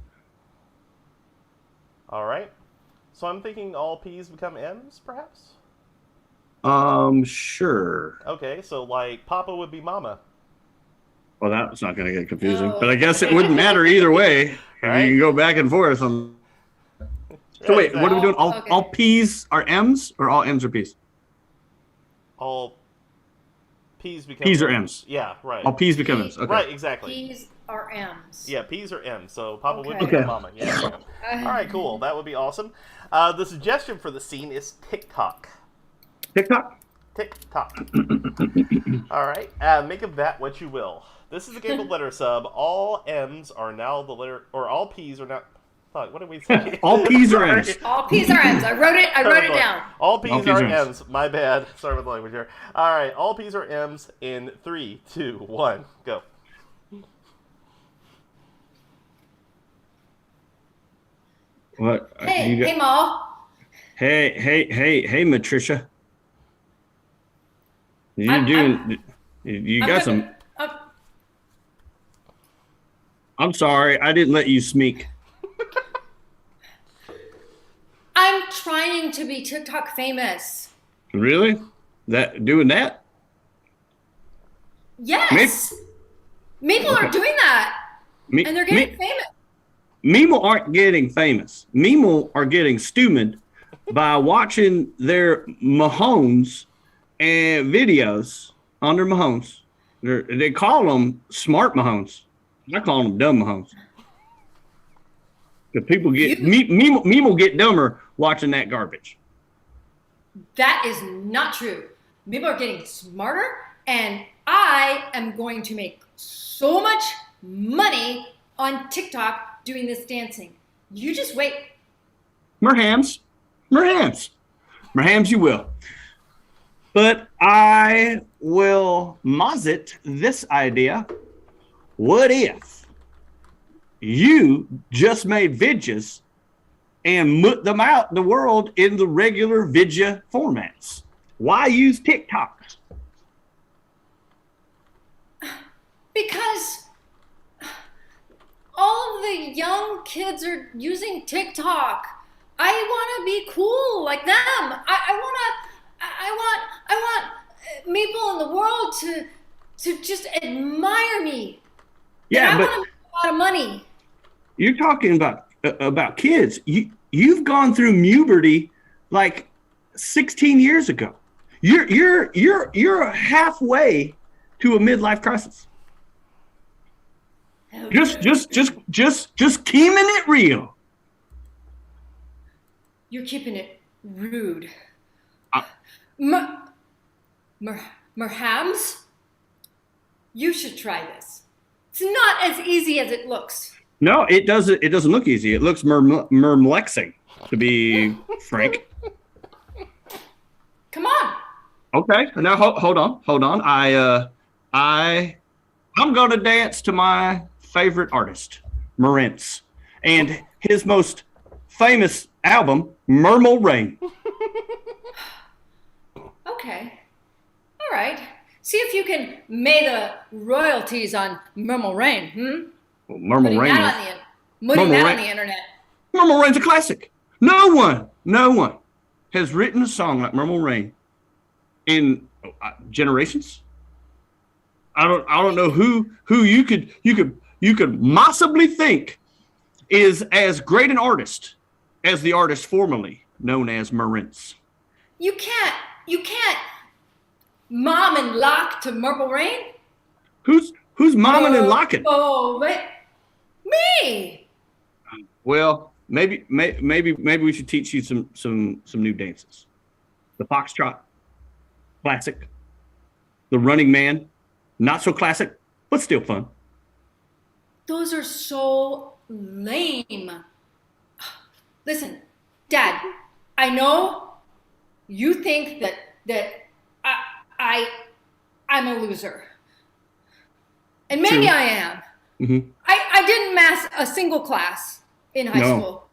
All right. So I'm thinking all P's become M's, perhaps. Sure. Okay, so like Papa would be Mama, Well, that was not going to get confusing, Oh. but I guess it wouldn't matter either way. Right. You can go back and forth on. So Yeah, wait, what are we doing? Okay. All P's are M's, or all M's are P's? All P's become P's are M's. Yeah, right. All P's become M's. Okay. Right, exactly. P's are M's. Yeah, P's are M's, so Papa would Okay. become Okay. Mama. Yeah. All right, cool. That would be awesome. The suggestion for the scene is TikTok. TikTok. TikTok. All right. Make of that what you will. This is a game of letter sub. All M's are now the letter, or all P's are now. Fuck, what did we say? All P's are Sorry. M's. All P's are M's. I wrote it down. All P's, All P's are are M's. M's. My bad. Sorry about the language here. All right. All P's are M's in 3, 2, 1, go. What? Hey, You got- hey, Ma. Hey, Matricia. You I'm- doing? You I'm got not- some. I'm- I'm sorry, I didn't let you speak. I'm trying to be TikTok famous. Really? Doing that? Yes. People are Okay. doing that, Me, and they're getting famous. Mimo aren't getting famous. Mimo are getting stupid by watching their Mahomes and videos on their Mahomes. They call them smart Mahomes. I call them dumb Mahomes. The people get Mimo get dumber watching that garbage. That is not true. People are getting smarter, and I am going to make so much money on TikTok doing this dancing. You just wait. Merhams, you will. But I will mosit this idea. What if you just made vidjas and put them out in the world in the regular vidya formats? Why use TikTok? Because all of the young kids are using TikTok. I want to be cool like them. I want people in the world to just admire me. Yeah, and I but want to make a lot of money. you're talking about kids. You've gone through puberty like 16 years ago. You're halfway to a midlife crisis. Just keeping it real. You're keeping it rude. Uh, Merhams, you should try this. It's not as easy as it looks. No, it doesn't. It doesn't look easy. It looks murmlexing, to be frank. Come on. Okay, now hold on. I'm gonna dance to my favorite artist, Marentz, and his most famous album, Murmle Rain. Okay. All right. See if you can make the royalties on Murmle Rain. Murmle Putting Rain. that on Murmle the Rain. internet. Murmle Rain's a classic. No one has written a song like Murmle Rain in generations. I don't know who you could possibly think is as great an artist as the artist formerly known as Marentz. You can't mom and lock to Murmle Rain. Who's momming and locking? Oh, wait. Me. Well, maybe we should teach you some new dances. The foxtrot, classic. The running man, not so classic, but still fun. Those are so lame. Listen, Dad, I know you think that I'm a loser. And maybe True. I am. Mm-hmm. I didn't mass a single class in high No. school.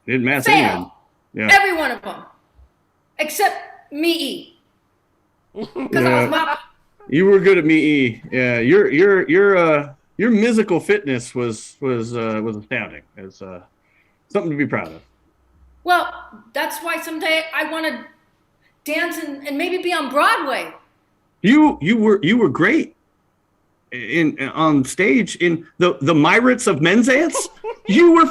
Didn't mass any of them. Fail. Yeah. Every one of them. Except me. Because I was mop. You were good at me. Yeah, your musical fitness was astounding. It's something to be proud of. Well, that's why someday I want to dance and maybe be on Broadway. You were great in on stage in the Myrights of Menzance. You were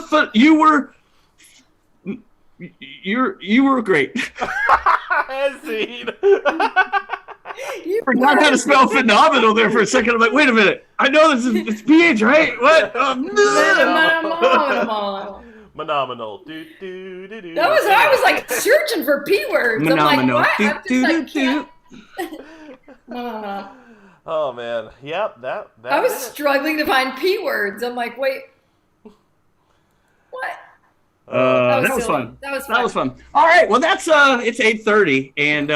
great. You Forgot how to spell phenomenal there for a second. I'm like, wait a minute. I know this is it's PH, right? What? Phenomenal. I was like searching for P words. I'm like, what? I'm just like, Oh man, yep. That I was struggling to find P words. I'm like, wait, what? That was fun. That was fun. All right, well that's it's 8:30 and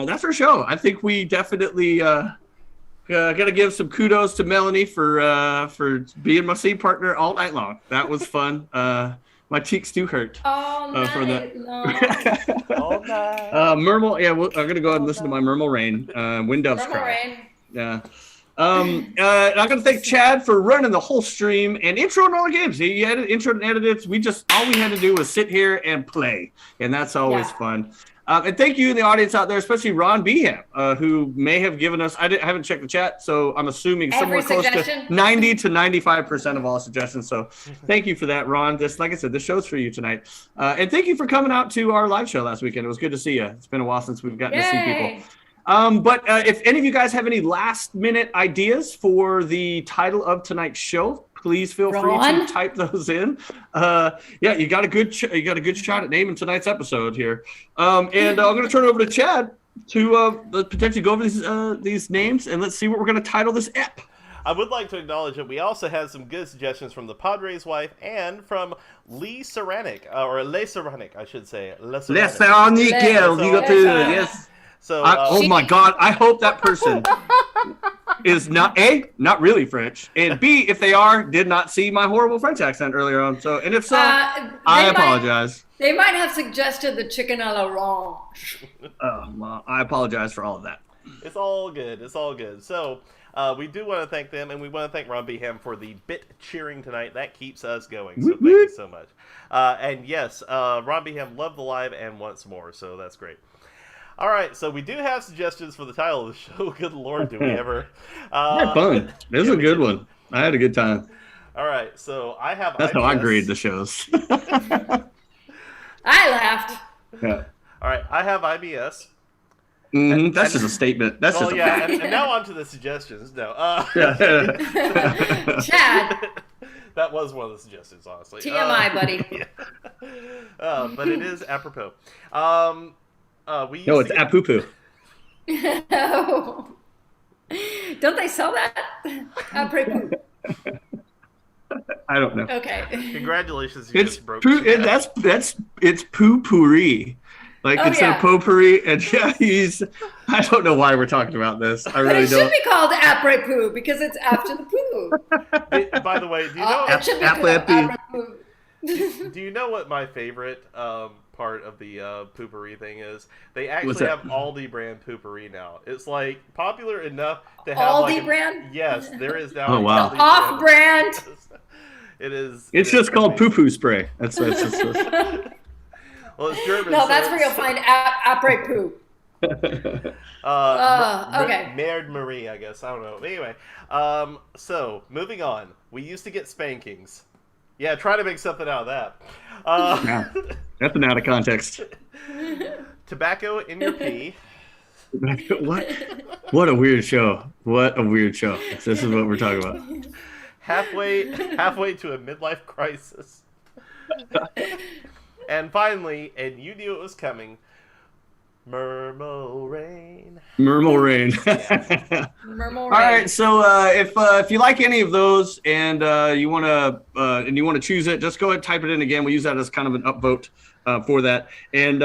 that's our show. I think we definitely gotta give some kudos to Melanie for being my scene partner all night long. That was fun. My cheeks do hurt for that. All night. Murmle, yeah, I'm gonna go ahead and listen to my Murmle Rain. Wind Doves Cry. Yeah. I'm gonna thank Chad for running the whole stream and introing all the games. He intro and edited. All we had to do was sit here and play, and that's always fun. And thank you in the audience out there, especially Ron Beham, who may have given us. I haven't checked the chat, so I'm assuming somewhere close to 90 to 95% of all suggestions. So thank you for that, Ron. Just like I said, the show's for you tonight. And thank you for coming out to our live show last weekend. It was good to see you. It's been a while since we've gotten to see people. But if any of you guys have any last-minute ideas for the title of tonight's show, please feel free to type those in. You got a good shot at naming tonight's episode here. And I'm going to turn it over to Chad to potentially go over these names, and let's see what we're going to title this ep. I would like to acknowledge that we also had some good suggestions from the Padre's wife and from Lee Saranic, or Le Saranic, I should say. Le Saranic. Yes. So, oh my God! I hope that person is not not really French, and B, if they are, did not see my horrible French accent earlier on. So, and if so, I apologize. They might have suggested the chicken a l'orange. Well, I apologize for all of that. It's all good. It's all good. So, we do want to thank them, and we want to thank Ron Beham for the bit cheering tonight. That keeps us going. So, thank you so much. And yes, Ron Beham loved the live and wants more. So that's great. All right, so we do have suggestions for the title of the show. Good Lord, do we ever? Had fun. This was a good one. I had a good time. All right, so I have. That's IBS. How I grade the shows. I laughed. Yeah. All right, I have IBS. That's just a statement. That's just a fact. And now on to the suggestions. No. Chad. That was one of the suggestions, honestly. TMI, buddy. But it is apropos. It's apoo-poo. No. Don't they sell that? Apropos. I don't know. Okay. Congratulations, you just broke. It's poo-pourri. Like instead of potpourri, and I don't know why we're talking about this. I really don't. It should be called apropos because it's after the poo. By the way, do you know? It should be called apropos. Do you know what my favorite part of the poopery thing is? They actually have Aldi brand poopery now. It's like popular enough to have Aldi brand? Yes, there is now. Oh wow! The off brand. It is. It's just called poo-poo spray. That's just. Well, it's German. No, that's where you'll find apropos. Okay. Merde Marie, I guess. I don't know. Anyway, so moving on. We used to get spankings. Yeah, try to make something out of that. That's an out of context. Tobacco in your pee. What a weird show. What a weird show. This is what we're talking about. Halfway to a midlife crisis. And finally, and you knew it was coming, Murmle rain. Murmle rain. Murmle All rain. right, so if you like any of those and you want to choose it, just go ahead and type it in again. We use that as kind of an upvote for that. And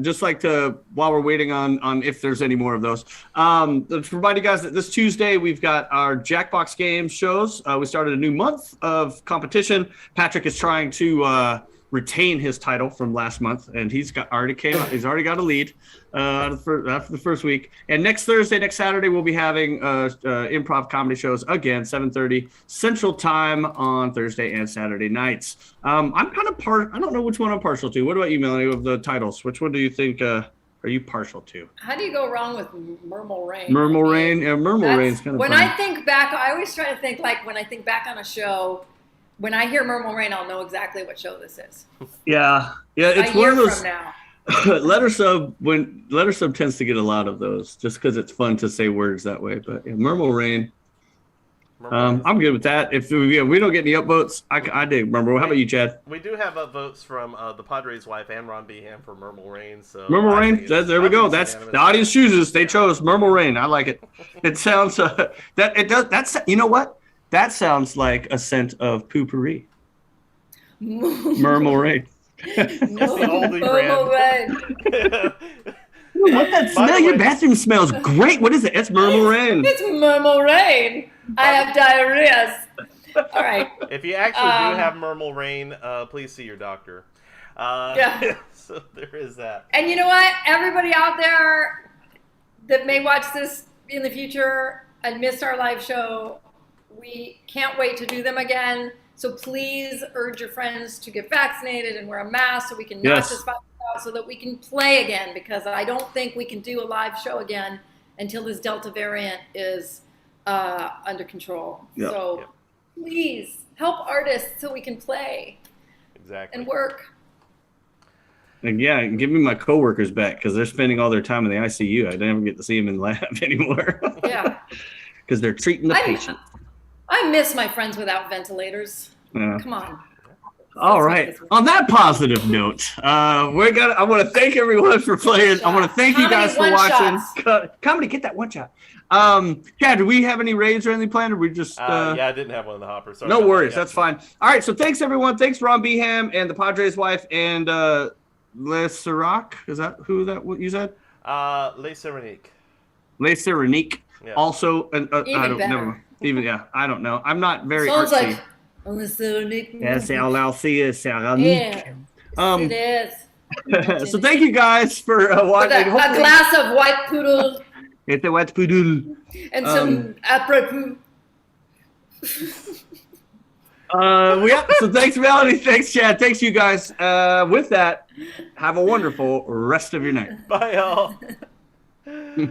just like to, while we're waiting on if there's any more of those, to remind you guys that this Tuesday we've got our Jackbox Games shows. We started a new month of competition. Patrick is trying to retain his title from last month, and he's already got a lead after the first week. And next Thursday, next Saturday, we'll be having improv comedy shows again, 7:30 Central Time on Thursday and Saturday nights. I'm kind of I don't know which one I'm partial to. What about you, Melanie, of the titles? Which one do you think are you partial to? How do you go wrong with Murmle rain? Murmle rain. Yeah, Murmle rain's kind of when fun. I think back, I always try to think like when I think back on a show. When I hear Murmle rain, I'll know exactly what show this is. Yeah, it's a one of year those. From now. Letter sub tends to get a lot of those just because it's fun to say words that way. But yeah, Murmle rain. I'm good with that. If we don't get any upvotes, I dig Murmle. How about you, Chad? We do have upvotes from the Padres' wife and Ron Behan for Murmle rain. So Murmle rain. There we go. That's the audience chooses. They chose Murmle rain. I like it. It sounds That's you know what? That sounds like a scent of poopery. Murmle rain. Murmle rain. What that smell? Your bathroom smells great. What is it? It's Murmle rain. It's Murmle rain. I have diarrhea. All right. If you actually do have Murmle rain, please see your doctor. Yeah. So there is that. And you know what? Everybody out there that may watch this in the future and missed our live show, we can't wait to do them again. So please urge your friends to get vaccinated and wear a mask so we can knock this virus out so that we can play again, because I don't think we can do a live show again until this Delta variant is under control. Yep. So please help artists so we can play and work. And yeah, give me my coworkers back because they're spending all their time in the ICU. I don't get to see them in the lab anymore. Yeah. Because they're treating the patient. I miss my friends without ventilators. Come on. All right. On that positive note, I want to thank everyone for playing. I want to thank you guys for watching. Comedy, get that one shot. Chad, do we have any raids or anything planned? Or we just yeah, I didn't have one in the hopper. Sorry, no worries, that's fine. All right, so thanks everyone. Thanks Ron Beham and the Padres' wife and Le Sirac. Is that what you said? Le Serenique. Le Serenique. Yeah. Also, Even I don't better. never. Even I don't know. I'm not very Sounds artsy. like Le Serenique. Yes, Serenique. It is. So thank you guys for watching. A glass of white poodle. It's a white poodle. And some apropos. So thanks, Melanie. Thanks, Chad. Thanks, you guys. With that, have a wonderful rest of your night. Bye, y'all.